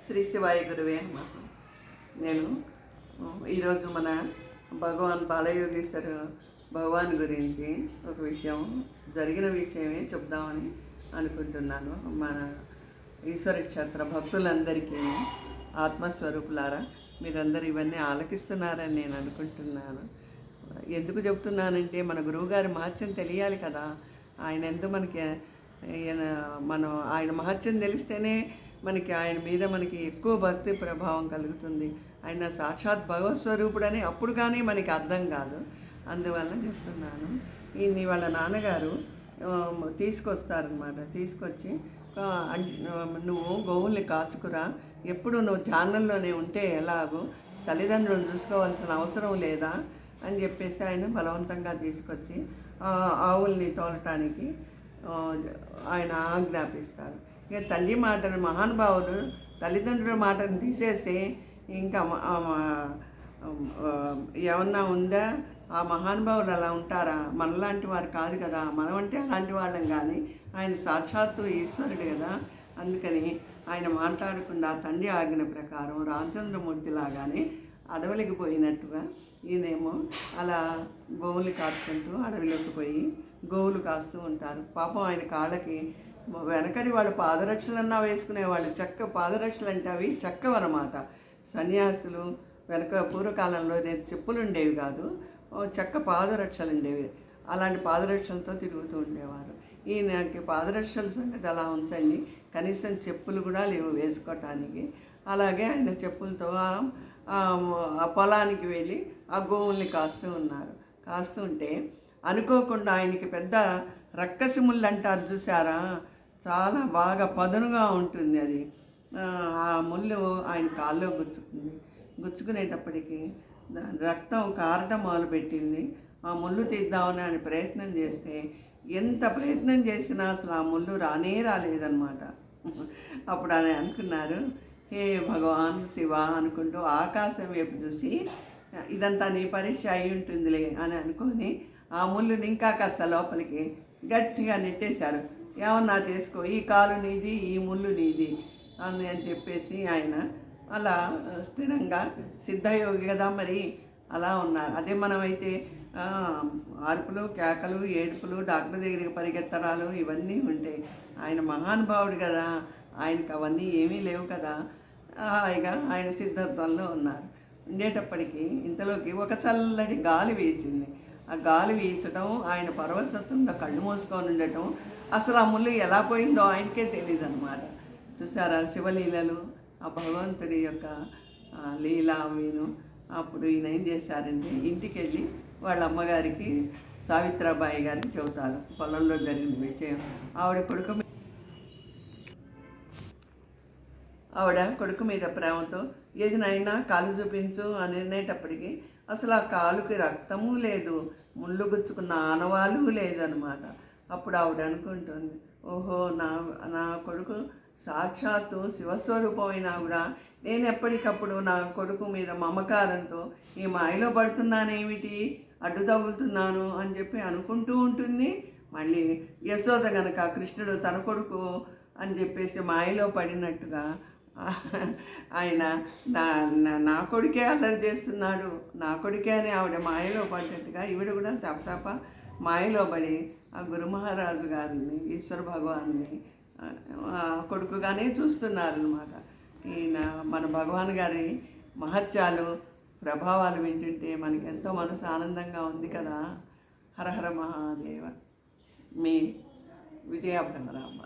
శ్రీ శివాయ గురువే నమః. నేను ఈరోజు మన భగవాన్ బాలయోగేశ్వర భగవాన్ గురించి ఒక విషయం జరిగిన విషయమే చెప్దామని అనుకుంటున్నాను. మన ఈశ్వర క్షేత్ర భక్తులందరికీ ఆత్మస్వరూపులారా మీరందరూ ఇవన్నీ ఆలకిస్తున్నారని నేను అనుకుంటున్నాను. ఎందుకు చెప్తున్నానంటే మన గురువుగారి మహత్యం తెలియాలి కదా. ఆయన ఎందుకు మనకి ఆయన మహత్యం తెలిస్తేనే మనకి ఆయన మీద మనకి ఎక్కువ భక్తి ప్రభావం కలుగుతుంది. ఆయన సాక్షాత్ భగవత్ స్వరూపుడని అప్పుడు కానీ మనకి అర్థం కాదు. అందువల్ల చెప్తున్నాను. ఈయన్ని వాళ్ళ నాన్నగారు తీసుకొస్తారనమాట. తీసుకొచ్చి నువ్వు గోవుల్ని కాచుకురా, ఎప్పుడు నువ్వు ఛానల్లోనే ఉంటే ఎలాగో తల్లిదండ్రులను చూసుకోవాల్సిన అవసరం లేదా అని చెప్పేసి ఆయన బలవంతంగా తీసుకొచ్చి ఆవుల్ని తోలటానికి ఆయన ఆజ్ఞాపిస్తారు. ఇక తల్లి మాటను మహానుభావుడు తల్లిదండ్రుల మాటను తీసేస్తే ఇంకా ఏమన్నా ఉందా? ఆ మహానుభావులు అలా ఉంటారా? మనలాంటి వారు కాదు కదా. మనం అంటే అలాంటి వాళ్ళం, కానీ ఆయన సాక్షాత్తు ఈశ్వరుడు కదా. అందుకని ఆయన మాట్లాడకుండా తండ్రి ఆజ్ఞ ప్రకారం రామచంద్రమూర్తి లాగానే అడవులకి పోయినట్టుగా ఈయనేమో అలా గోవులు కాచుకుంటూ అడవిలోకి పోయి గోవులు కాస్తూ ఉంటారు. పాపం ఆయన కాళ్ళకి వెనకడి వాళ్ళు పాదరక్షలన్నా వేసుకునేవాళ్ళు. చెక్క పాదరక్షలు అంటే అవి చెక్కవన్నమాట. సన్యాసులు వెనక పూర్వకాలంలో చెప్పులు ఉండేవి కాదు, చెక్క పాదరక్షలు ఉండేవి. అలాంటి పాదరక్షలతో తిరుగుతూ ఉండేవారు. ఈయనకి పాదరక్షల సంగతి అలా ఉంచండి, కనీసం చెప్పులు కూడా లేవు వేసుకోవటానికి. అలాగే ఆయన చెప్పులతో ఆ పొలానికి వెళ్ళి ఆ గోవుల్ని కాస్తూ ఉన్నారు. కాస్తూ ఉంటే అనుకోకుండా ఆయనకి పెద్ద రక్కసి ముళ్ళు అంటారు చూసారా, చాలా బాగా పదునుగా ఉంటుంది అది. ఆ ముళ్ళు ఆయన కాల్లో గుచ్చుకుంది. గుచ్చుకునేటప్పటికీ రక్తం కారటం మొదలుపెట్టింది. ఆ ముళ్ళు తీద్దామని ఆయన ప్రయత్నం చేస్తే ఎంత ప్రయత్నం చేసినా అసలు ఆ ముళ్ళు రాలేదన్నమాట. అప్పుడు ఆయన అనుకున్నారు, హే భగవాన్ శివ అనుకుంటూ ఆకాశం వైపు చూసి ఇదంతా నీ పరీక్ష అయి ఉంటుందిలే అని అనుకొని ఆ ముళ్ళుని ఇంకా కాస్త లోపలికి గట్టిగా నెట్టేశారు. ఏమన్నా చేసుకో, ఈ కాలు నీది, ఈ ముళ్ళు నీది అని చెప్పేసి ఆయన అలా స్థిరంగా సిద్ధయోగి కదా మరి అలా ఉన్నారు. అదే మనమైతే అరుపులు, కేకలు, ఏడుపులు, డాక్టర్ దగ్గరికి పరిగెత్తడాలు ఇవన్నీ ఉంటాయి. ఆయన మహానుభావుడు కదా, ఆయనకు అవన్నీ ఏమీ లేవు కదా. హాయిగా ఆయన సిద్ధత్వంలో ఉన్నారు. ఉండేటప్పటికీ ఇంతలోకి ఒక చల్లటి గాలి వీచింది. ఆ గాలి వీచడం, ఆయన పరవశత్వంలో కళ్ళు మూసుకొని ఉండటం, అసలు ఆ ముళ్ళు ఎలా పోయిందో ఆయనకే తెలియదు అనమాట. చూసారా శివలీలలు, ఆ భగవంతుడి యొక్క లీల వీను. అప్పుడు ఈయన ఏం చేశారంటే ఇంటికి వెళ్ళి వాళ్ళ అమ్మగారికి సావిత్రాబాయి గారికి చెబుతారు పొలంలో జరిగిన విషయం. ఆవిడ కొడుకు మీద ప్రేమతో ఏది నైనా కాలు చూపించు అని అనేటప్పటికీ అసలు ఆ కాలుకి రక్తము లేదు, ముళ్ళు గుచ్చుకున్న ఆనవాళ్ళు లేదనమాట. అప్పుడు ఆవిడ అనుకుంటుంది, ఓహో నా కొడుకు సాక్షాత్తు శివస్వరూపమైనా కూడా నేను ఎప్పటికప్పుడు నా కొడుకు మీద మమకారంతో ఈ మాయలో పడుతున్నానేమిటి, అడ్డు తగులుతున్నాను అని చెప్పి అనుకుంటూ ఉంటుంది. మళ్ళీ యశోద గనక కృష్ణుడు తన కొడుకు అని చెప్పేసి మాయలో పడినట్టుగా ఆయన నా కొడుకే అల్లరి చేస్తున్నాడు, నా కొడుకే అని ఆవిడ మాయలో పడ్డట్టుగా ఈవిడ కూడా తప్ప మాయలో పడి ఆ గురు మహారాజు గారిని ఈశ్వర భగవాన్ని కొడుకుగానే చూస్తున్నారనమాట. ఈయన మన భగవాన్ గారి మహత్యాలు, ప్రభావాలు వింటుంటే మనకి ఎంతో మనసు ఆనందంగా ఉంది కదా. హరహర మహాదేవ. మీ విజయ బ్రహ్మరాంబ.